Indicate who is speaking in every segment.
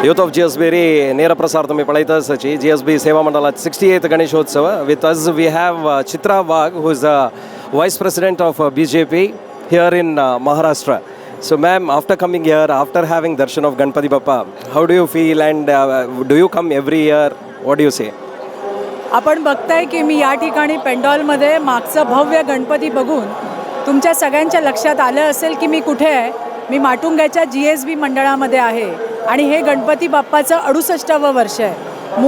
Speaker 1: Youth of GSB ನೇರ ಪ್ರಸಾರ तुम्ही पळयता आसाची GSB Seva Mandal 68th Ganeshotsav. With us we have Chitra Wagh, who is the Vice President of BJP here in Maharashtra. So ma'am, after coming here, after having darshan of Ganpati Bappa, how do you feel and do you come every year? What do you say?
Speaker 2: आपण बघताय की मी या ठिकाणी पेंडॉलमध्ये मागचं भव्य गणपती बघून तुमच्या सगळ्यांच्या लक्षात आलं असेल की मी कुठे आहे. मी माटुंग्याच्या GSB मंडळामध्ये आहे आणि हे गणपती बाप्पाचं 68वं वर्ष आहे.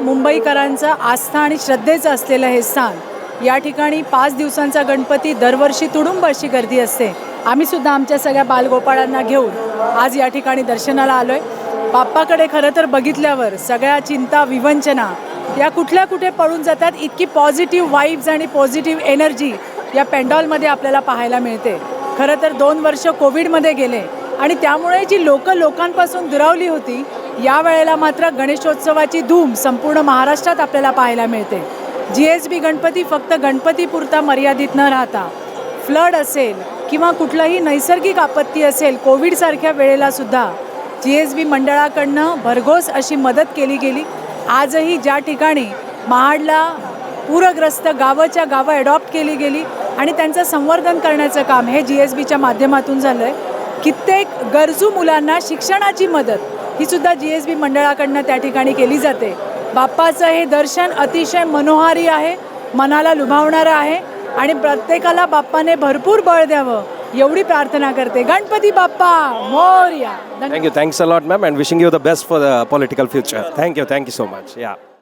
Speaker 2: मुंबईकरांचं आस्था आणि श्रद्धेचं असलेलं हे स्थान. या ठिकाणी 5 दिवसांचा गणपती दरवर्षी तुडुंब अशी गर्दी असते. आम्ही सुद्धा आमच्या सगळ्या बालगोपाळांना घेऊन आज या ठिकाणी दर्शनाला आलोय. बाप्पाकडे खरं तर बघितल्यावर सगळ्या चिंता विवंचना या कुठे पळून जातात. इतकी पॉझिटिव्ह वाईब्स आणि पॉझिटिव्ह एनर्जी या पेंडॉलमध्ये आपल्याला पाहायला मिळते. खरं तर 2 वर्ष कोविडमध्ये गेले आणि त्यामुळे जी लोकांपासून दुरावली होती, यावेळेला मात्र गणेशोत्सवाची धूम संपूर्ण महाराष्ट्रात आपल्याला पाहायला मिळते. GSB गणपती फक्त गणपतीपुरता मर्यादित न राहता फ्लड असेल किंवा कुठलंही नैसर्गिक आपत्ती असेल, कोविडसारख्या वेळेला सुद्धा GSB मंडळाकडनं भरघोस अशी मदत केली गेली. आजही ज्या ठिकाणी महाडला पूरग्रस्त गावं ॲडॉप्ट केली गेली आणि त्यांचं संवर्धन करण्याचं काम हे GSBच्या माध्यमातून झालं आहे. कित्येक गरजू मुलांना शिक्षणाची मदत ही सुद्धा GSB मंडळाकडनं त्या ठिकाणी केली जाते. बाप्पाचं हे दर्शन अतिशय मनोहारी आहे, मनाला लुभावणारं आहे आणि प्रत्येकाला बाप्पाने भरपूर बळ द्यावं एवढी प्रार्थना करते. Ganpati Bappa Morya.
Speaker 1: Thank you. Thanks a lot, ma'am, and wishing you the best for the political future. Thank you so much. Yeah.